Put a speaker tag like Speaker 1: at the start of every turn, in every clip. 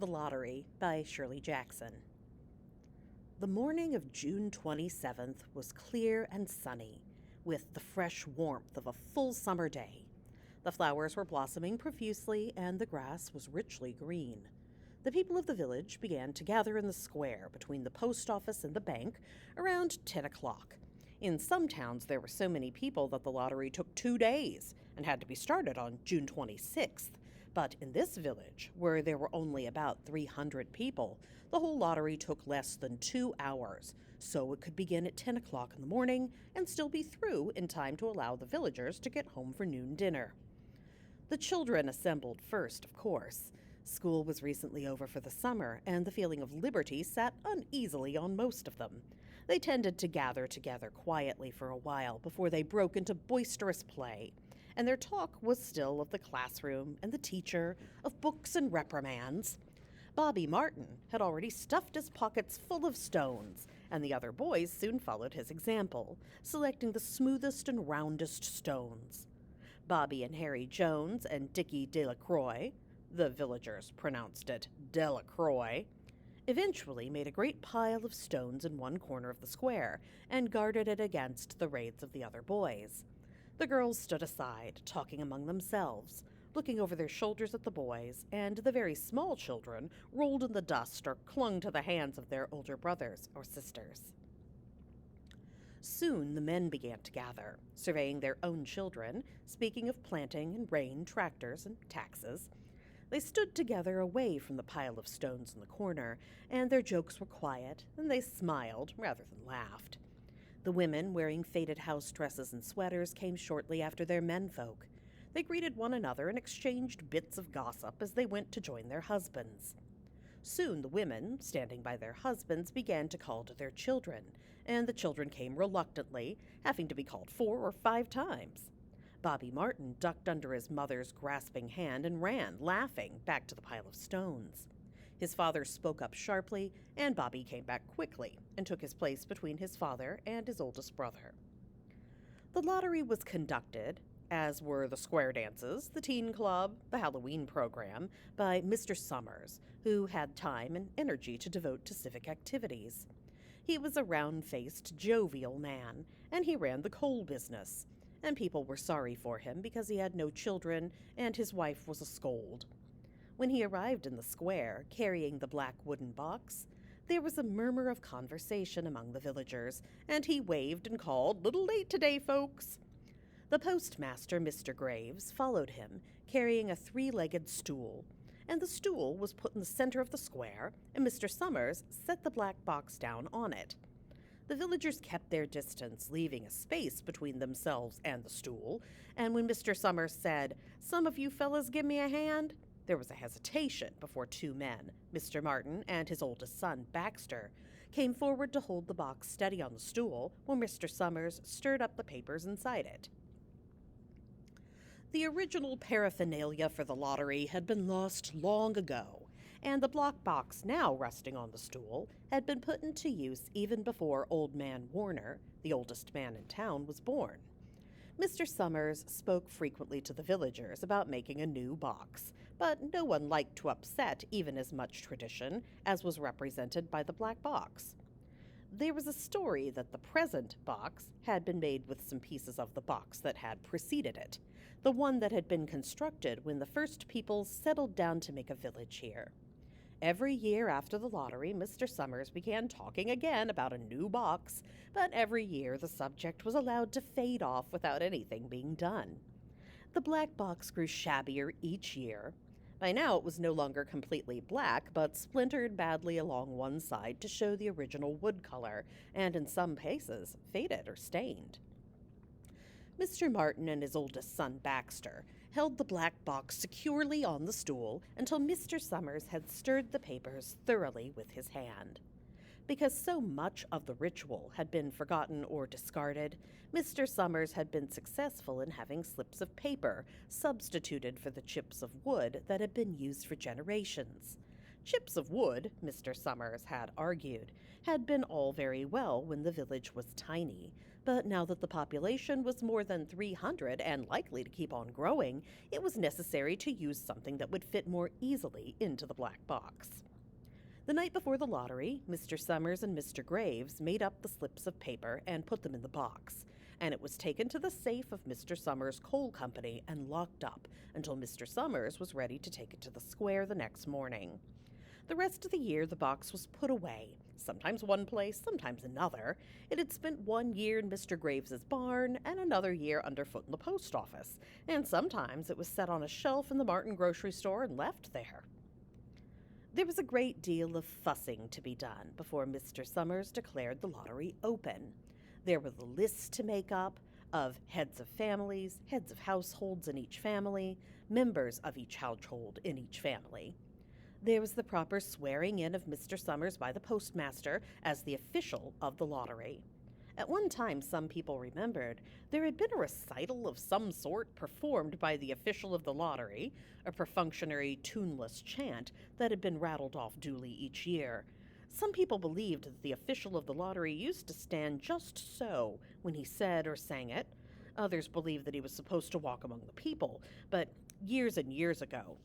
Speaker 1: The Lottery by Shirley Jackson. The morning of June 27th was clear and sunny, with the fresh warmth of a full summer day. The flowers were blossoming profusely, and the grass was richly green. The people of the village began to gather in the square between the post office and the bank around 10 o'clock. In some towns, there were so many people that the lottery took 2 days and had to be started on June 26th. But in this village, where there were only about 300 people, the whole lottery took less than 2 hours, so it could begin at 10 o'clock in the morning and still be through in time to allow the villagers to get home for noon dinner. The children assembled first, of course. School was recently over for the summer, and the feeling of liberty sat uneasily on most of them. They tended to gather together quietly for a while before they broke into boisterous play, and their talk was still of the classroom and the teacher, of books and reprimands. Bobby Martin had already stuffed his pockets full of stones, and the other boys soon followed his example, selecting the smoothest and roundest stones. Bobby and Harry Jones and Dickie Delacroix, the villagers pronounced it Delacroix, eventually made a great pile of stones in one corner of the square and guarded it against the raids of the other boys. The girls stood aside, talking among themselves, looking over their shoulders at the boys, and the very small children rolled in the dust or clung to the hands of their older brothers or sisters. Soon the men began to gather, surveying their own children, speaking of planting and rain, tractors, and taxes. They stood together away from the pile of stones in the corner, and their jokes were quiet, and they smiled rather than laughed. The women, wearing faded house dresses and sweaters, came shortly after their menfolk. They greeted one another and exchanged bits of gossip as they went to join their husbands. Soon the women, standing by their husbands, began to call to their children, and the children came reluctantly, having to be called 4 or 5 times. Bobby Martin ducked under his mother's grasping hand and ran, laughing, back to the pile of stones. His father spoke up sharply, and Bobby came back quickly and took his place between his father and his oldest brother. The lottery was conducted, as were the square dances, the teen club, the Halloween program, by Mr. Summers, who had time and energy to devote to civic activities. He was a round-faced, jovial man, and he ran the coal business, and people were sorry for him because he had no children and his wife was a scold. When he arrived in the square, carrying the black wooden box, there was a murmur of conversation among the villagers, and he waved and called, "Little late today, folks." The postmaster, Mr. Graves, followed him, carrying a 3-legged stool, and the stool was put in the center of the square, and Mr. Summers set the black box down on it. The villagers kept their distance, leaving a space between themselves and the stool, and when Mr. Summers said, "Some of you fellas give me a hand," there was a hesitation before 2 men, Mr. Martin and his oldest son, Baxter, came forward to hold the box steady on the stool while Mr. Summers stirred up the papers inside it. The original paraphernalia for the lottery had been lost long ago, and the block box now resting on the stool had been put into use even before Old Man Warner, the oldest man in town, was born. Mr. Summers spoke frequently to the villagers about making a new box, but no one liked to upset even as much tradition as was represented by the black box. There was a story that the present box had been made with some pieces of the box that had preceded it, the one that had been constructed when the first people settled down to make a village here. Every year after the lottery, Mr. Summers began talking again about a new box, but every year the subject was allowed to fade off without anything being done. The black box grew shabbier each year. By now it was no longer completely black, but splintered badly along one side to show the original wood color, and in some places faded or stained. Mr. Martin and his oldest son, Baxter, held the black box securely on the stool until Mr. Summers had stirred the papers thoroughly with his hand. Because so much of the ritual had been forgotten or discarded, Mr. Summers had been successful in having slips of paper substituted for the chips of wood that had been used for generations. Chips of wood, Mr. Summers had argued, had been all very well when the village was tiny, But now that the population was more than 300 and likely to keep on growing, it was necessary to use something that would fit more easily into the black box. The night before the lottery, Mr. Summers and Mr. Graves made up the slips of paper and put them in the box, and it was taken to the safe of Mr. Summers' coal company and locked up until Mr. Summers was ready to take it to the square the next morning. The rest of the year, the box was put away, sometimes one place, sometimes another. It had spent 1 year in Mr. Graves's barn and another year underfoot in the post office, and sometimes it was set on a shelf in the Martin grocery store and left there. There was a great deal of fussing to be done before Mr. Summers declared the lottery open. There were the lists to make up of heads of families, heads of households in each family, members of each household in each family. There was the proper swearing in of Mr. Summers by the postmaster as the official of the lottery. At one time, some people remembered, there had been a recital of some sort performed by the official of the lottery, a perfunctory, tuneless chant that had been rattled off duly each year. Some people believed that the official of the lottery used to stand just so when he said or sang it. Others believed that he was supposed to walk among the people, but years and years ago,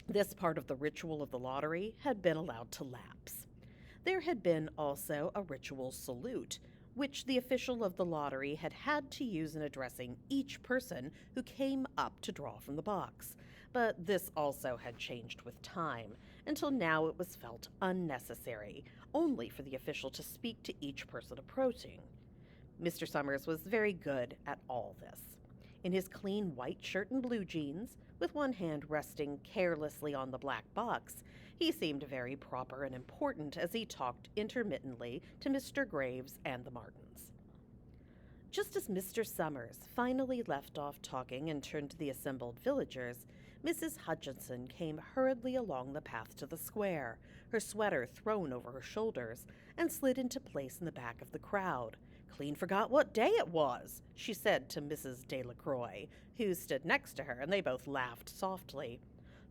Speaker 1: this part of the ritual of the lottery had been allowed to lapse. There had been also a ritual salute, which the official of the lottery had had to use in addressing each person who came up to draw from the box. But this also had changed with time, until now it was felt unnecessary, only for the official to speak to each person approaching. Mr. Summers was very good at all this. In his clean white shirt and blue jeans, with one hand resting carelessly on the black box, he seemed very proper and important as he talked intermittently to Mr. Graves and the Martins. Just as Mr. Summers finally left off talking and turned to the assembled villagers, Mrs. Hutchinson came hurriedly along the path to the square, her sweater thrown over her shoulders, and slid into place in the back of the crowd. "Clean forgot what day it was," she said to Mrs. Delacroix, who stood next to her, and they both laughed softly.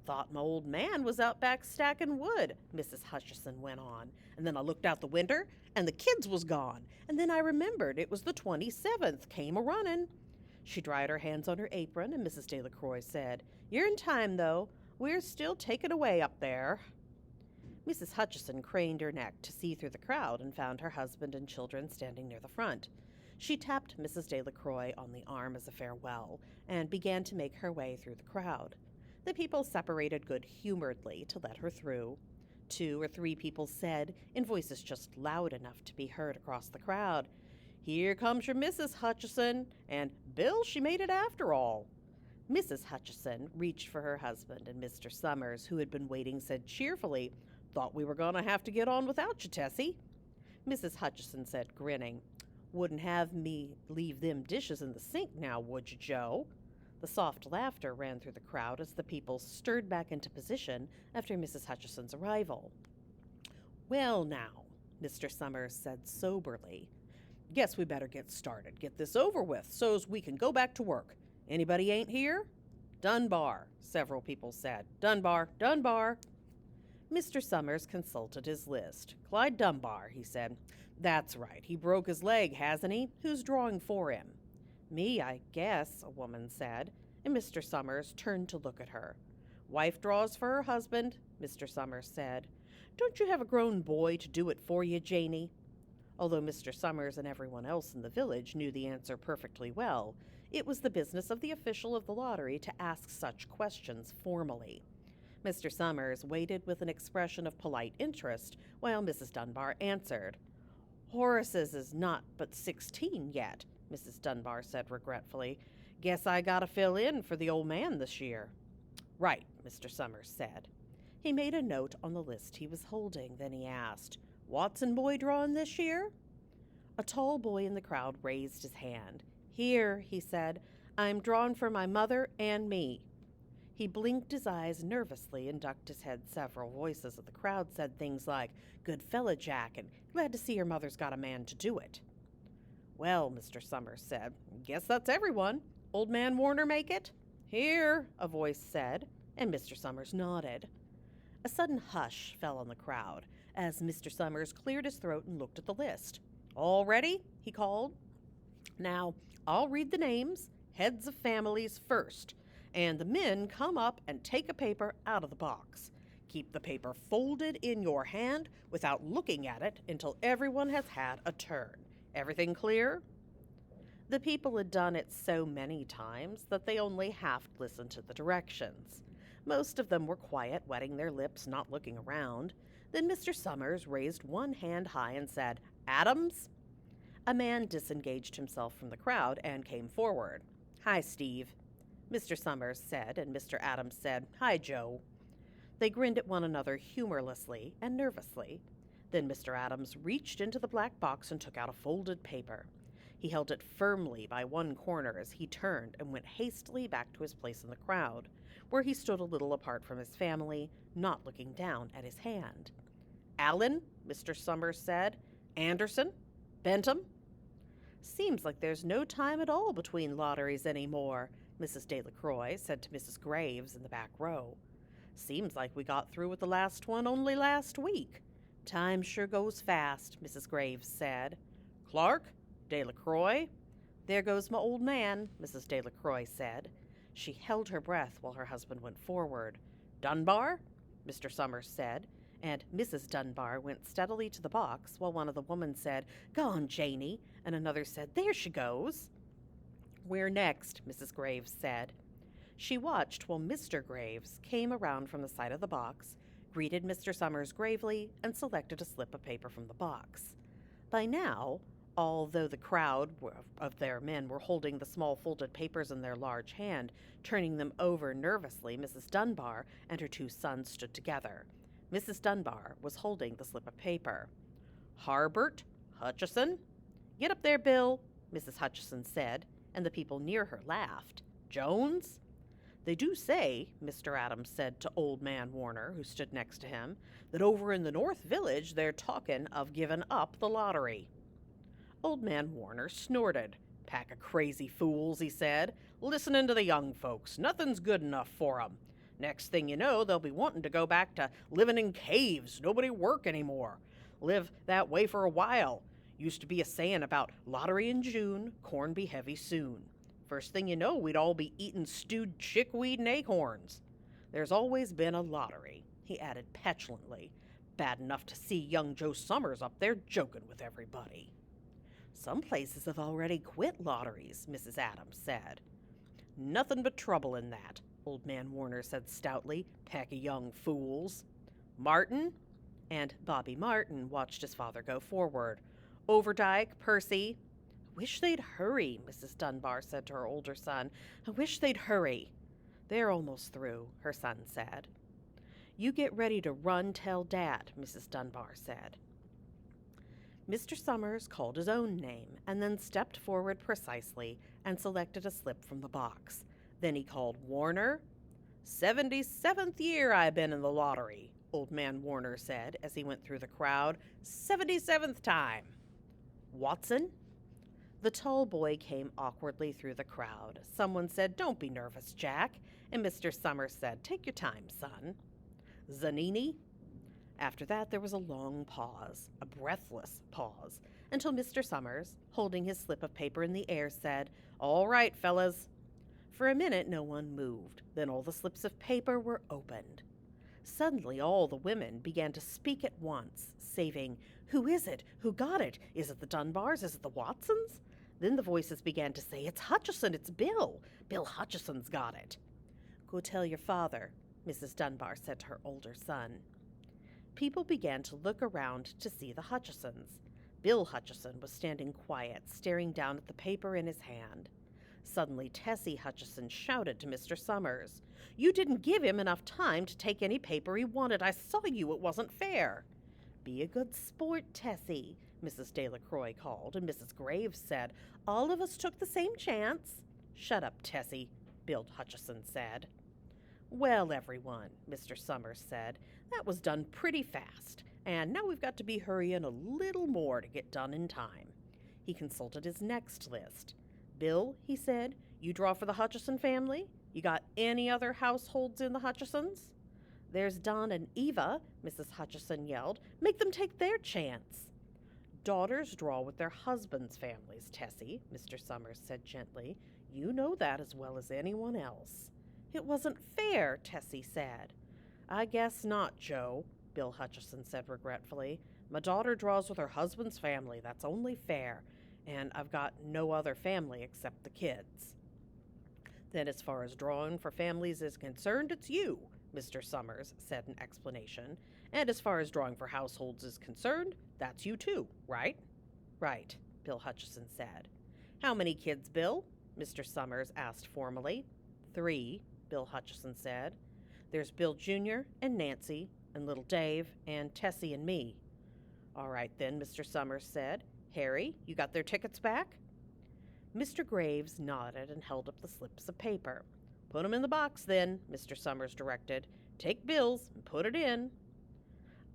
Speaker 1: "Thought my old man was out back stacking wood," Mrs. Hutchison went on, "and then I looked out the winder, and the kids was gone, and then I remembered it was the 27th, came a-running." She dried her hands on her apron, and Mrs. Delacroix said, "You're in time, though. We're still taking away up there." Mrs. Hutchison craned her neck to see through the crowd and found her husband and children standing near the front. She tapped Mrs. Delacroix on the arm as a farewell and began to make her way through the crowd. The people separated good-humoredly to let her through. 2 or 3 people said, in voices just loud enough to be heard across the crowd, "Here comes your Mrs. Hutchison," and "Bill, she made it after all." Mrs. Hutchison reached for her husband, and Mr. Summers, who had been waiting, said cheerfully, "Thought we were going to have to get on without you, Tessie." Mrs. Hutchison said, grinning, "Wouldn't have me leave them dishes in the sink now, would you, Joe?" The soft laughter ran through the crowd as the people stirred back into position after Mrs. Hutchison's arrival. "Well, now," Mr. Summers said soberly, "guess we better get started. Get this over with so's we can go back to work. Anybody ain't here?" "Dunbar," several people said. "Dunbar, Dunbar." Mr. Summers consulted his list. "Clyde Dunbar," he said. "That's right. He broke his leg, hasn't he? Who's drawing for him?" "Me, I guess," a woman said, and Mr. Summers turned to look at her. "Wife draws for her husband," Mr. Summers said. "Don't you have a grown boy to do it for you, Janie?" Although Mr. Summers and everyone else in the village knew the answer perfectly well, it was the business of the official of the lottery to ask such questions formally. Mr. Summers waited with an expression of polite interest while Mrs. Dunbar answered. "Horace's is not but 16 yet," Mrs. Dunbar said regretfully. "Guess I gotta fill in for the old man this year." "Right," Mr. Summers said. He made a note on the list he was holding. Then he asked, "Watson boy drawing this year?" A tall boy in the crowd raised his hand. "Here," he said. "I'm drawing for my mother and me." He blinked his eyes nervously and ducked his head. Several voices of the crowd said things like, "Good fella, Jack," and "Glad to see your mother's got a man to do it." "Well," Mr. Summers said, "guess that's everyone. Old man Warner make it?" "Here," a voice said, and Mr. Summers nodded. A sudden hush fell on the crowd as Mr. Summers cleared his throat and looked at the list. "All ready?" he called. Now, I'll read the names, heads of families first, and the men come up and take a paper out of the box. Keep the paper folded in your hand without looking at it until everyone has had a turn. Everything clear? The people had done it so many times that they only half listened to the directions. Most of them were quiet, wetting their lips, not looking around. Then Mr. Summers raised one hand high and said, "Adams?" A man disengaged himself from the crowd and came forward. "Hi, Steve," Mr. Summers said, and Mr. Adams said, "Hi, Joe." They grinned at one another humorlessly and nervously. Then Mr. Adams reached into the black box and took out a folded paper. He held it firmly by one corner as he turned and went hastily back to his place in the crowd, where he stood a little apart from his family, not looking down at his hand. "Allen," Mr. Summers said. "Anderson? Bentham?" "Seems like there's no time at all between lotteries anymore," Mrs. Delacroix said to Mrs. Graves in the back row. "Seems like we got through with the last one only last week. Time sure goes fast," Mrs. Graves said. "Clark? Delacroix?" "There goes my old man," Mrs. Delacroix said. She held her breath while her husband went forward. "Dunbar?" Mr. Summers said, and Mrs. Dunbar went steadily to the box while one of the women said, "Go on, Janie," and another said, "There she goes." "Where next?" Mrs. Graves said. She watched while Mr. Graves came around from the side of the box, greeted Mr. Summers gravely, and selected a slip of paper from the box. By now, although the crowd of their men were holding the small folded papers in their large hand, turning them over nervously, Mrs. Dunbar and her two sons stood together. Mrs. Dunbar was holding the slip of paper. "Harbert? Hutchison?" "Get up there, Bill," Mrs. Hutchison said, and the people near her laughed. "Jones?" "They do say," Mr. Adams said to Old Man Warner, who stood next to him, "that over in the North Village they're talking of giving up the lottery." Old Man Warner snorted. "Pack of crazy fools," he said. "Listening to the young folks. Nothing's good enough for 'em. Next thing you know, they'll be wanting to go back to living in caves, nobody work anymore. Live that way for a while. Used to be a saying about lottery in June, corn be heavy soon. First thing you know, we'd all be eating stewed chickweed and acorns. There's always been a lottery," he added petulantly. "Bad enough to see young Joe Summers up there joking with everybody." "Some places have already quit lotteries," Mrs. Adams said. "Nothing but trouble in that," Old Man Warner said stoutly. "Pack of young fools." "Martin?" And Bobby Martin watched his father go forward. "Overdyke, Percy." "I wish they'd hurry," Mrs. Dunbar said to her older son. "I wish they'd hurry." "They're almost through," her son said. "You get ready to run tell Dad," Mrs. Dunbar said. Mr. Summers called his own name and then stepped forward precisely and selected a slip from the box. Then he called, "Warner." "77th year I been in the lottery," Old Man Warner said as he went through the crowd. "77th time." "Watson?" The tall boy came awkwardly through the crowd. Someone said, "Don't be nervous, Jack," and Mr. Summers said, "Take your time, son." "Zanini?" After that there was a long pause, a breathless pause, until Mr. Summers, holding his slip of paper in the air, said, "All right, fellas." For a minute no one moved. Then all the slips of paper were opened. Suddenly all the women began to speak at once, saving, "Who is it? Who got it? Is it the Dunbars? Is it the Watsons?" Then the voices began to say, "It's Hutchison, it's Bill. Bill Hutchison's got it." "Go tell your father," Mrs. Dunbar said to her older son. People began to look around to see the Hutchisons. Bill Hutchison was standing quiet, staring down at the paper in his hand. Suddenly Tessie Hutchison shouted to Mr. Summers, "You didn't give him enough time to take any paper he wanted. I saw you. It wasn't fair." "Be a good sport, Tessie," Mrs. Delacroix called, and Mrs. Graves said, "All of us took the same chance." "Shut up, Tessie," Bill Hutchison said. "Well, everyone," Mr. Summers said, "that was done pretty fast, and now we've got to be hurrying a little more to get done in time." He consulted his next list. "Bill," he said, "you draw for the Hutchison family? You got any other households in the Hutchisons?" "There's Don and Eva," Mrs. Hutchison yelled. "Make them take their chance." Daughters draw with their husbands' families, Tessie, Mr. Summers said gently. You know that as well as anyone else. It wasn't fair, Tessie said. I guess not, Joe, Bill Hutchison said regretfully. My daughter draws with her husband's family. That's only fair. And I've got no other family except the kids. Then as far as drawing for families is concerned, it's you, Mr. Summers said in explanation. And as far as drawing for households is concerned, that's you too, right? Right, Bill Hutchison said. How many kids, Bill? Mr. Summers asked formally. 3, Bill Hutchison said. There's Bill Jr. and Nancy and little Dave and Tessie and me. All right then, Mr. Summers said. Harry, you got their tickets back? Mr. Graves nodded and held up the slips of paper. Put 'em in the box then, Mr. Summers directed. Take Bill's and put it in.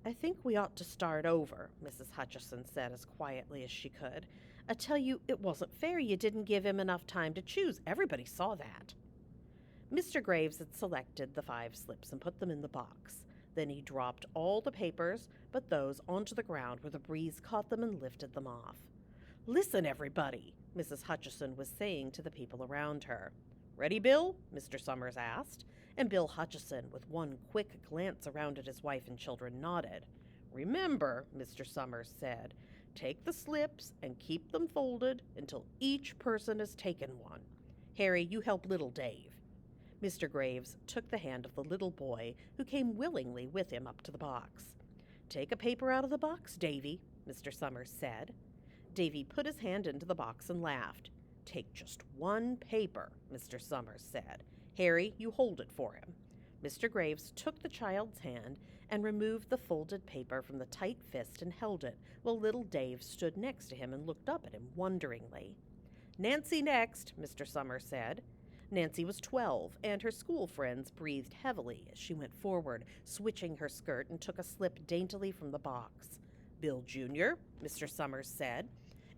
Speaker 1: I think we ought to start over, Mrs. Hutchison said as quietly as she could. I tell you, it wasn't fair you didn't give him enough time to choose. Everybody saw that. Mr. Graves had selected the 5 slips and put them in the box. Then he dropped all the papers but those onto the ground where the breeze caught them and lifted them off. Listen, everybody, Mrs. Hutchison was saying to the people around her. Ready, Bill? Mr. Summers asked, and Bill Hutchison, with one quick glance around at his wife and children, nodded. Remember, Mr. Summers said, take the slips and keep them folded until each person has taken one. Harry, you help little Dave. Mr. Graves took the hand of the little boy, who came willingly with him up to the box. Take a paper out of the box, Davy, Mr. Summers said. Davy put his hand into the box and laughed. Take just one paper, Mr. Summers said. Harry, you hold it for him. Mr. Graves took the child's hand and removed the folded paper from the tight fist and held it, while little Dave stood next to him and looked up at him wonderingly. Nancy next, Mr. Summers said. Nancy was 12, and her school friends breathed heavily as she went forward, switching her skirt, and took a slip daintily from the box. Bill Jr., Mr. Summers said.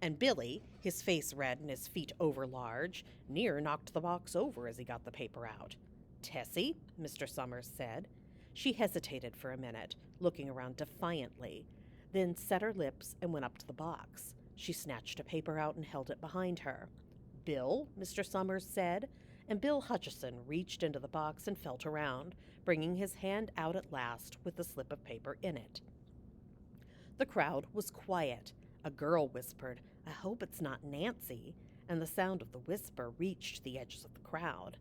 Speaker 1: And Billy, his face red and his feet overlarge, near knocked the box over as he got the paper out. Tessie, Mr. Summers said. She hesitated for a minute, looking around defiantly, then set her lips and went up to the box. She snatched a paper out and held it behind her. Bill, Mr. Summers said, and Bill Hutchison reached into the box and felt around, bringing his hand out at last with the slip of paper in it. The crowd was quiet. A girl whispered, I hope it's not Nancy, and the sound of the whisper reached the edges of the crowd.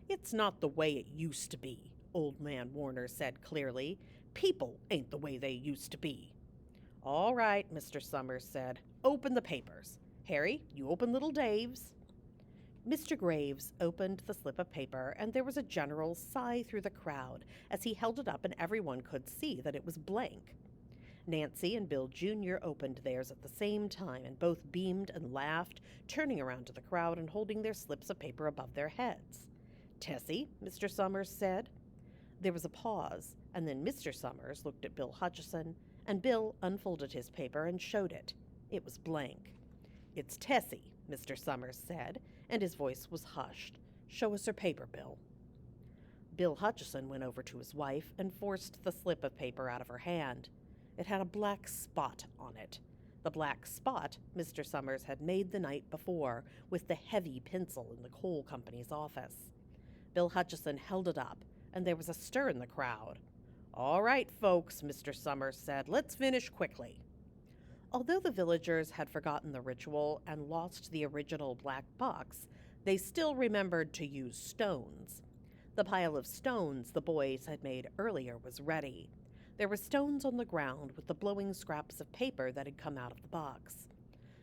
Speaker 1: It's not the way it used to be, Old Man Warner said clearly. People ain't the way they used to be. All right, Mr. Summers said. Open the papers. Harry, you open little Dave's. Mr. Graves opened the slip of paper, and there was a general sigh through the crowd as he held it up, and everyone could see that it was blank. Nancy and Bill Jr. opened theirs at the same time, and both beamed and laughed, turning around to the crowd and holding their slips of paper above their heads. Tessie, Mr. Summers said. There was a pause, and then Mr. Summers looked at Bill Hutchison, and Bill unfolded his paper and showed it. It was blank. It's Tessie, Mr. Summers said, and his voice was hushed. Show us her paper, Bill. Bill Hutchison went over to his wife and forced the slip of paper out of her hand. It had a black spot on it. The black spot Mr. Summers had made the night before with the heavy pencil in the coal company's office. Bill Hutchison held it up, and there was a stir in the crowd. All right, folks, Mr. Summers said, let's finish quickly. Although the villagers had forgotten the ritual and lost the original black box, they still remembered to use stones. The pile of stones the boys had made earlier was ready. There were stones on the ground with the blowing scraps of paper that had come out of the box.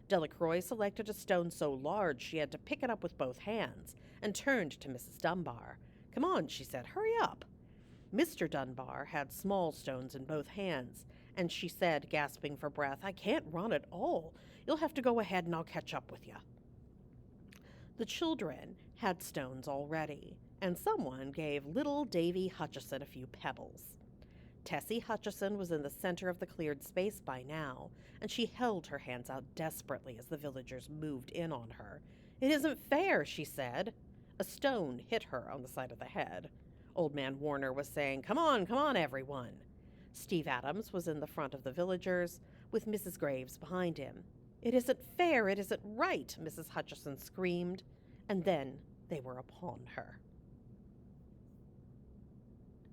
Speaker 1: Delacroix selected a stone so large she had to pick it up with both hands and turned to Mrs. Dunbar. Come on, she said, hurry up. Mr. Dunbar had small stones in both hands, and she said, gasping for breath, I can't run at all. You'll have to go ahead and I'll catch up with you. The children had stones already, and someone gave little Davy Hutchison a few pebbles. Tessie Hutchison was in the center of the cleared space by now, and she held her hands out desperately as the villagers moved in on her. It isn't fair, she said. A stone hit her on the side of the head. Old Man Warner was saying, come on, everyone. Steve Adams was in the front of the villagers, with Mrs. Graves behind him. "It isn't fair, it isn't right," Mrs. Hutchison screamed, and then they were upon her.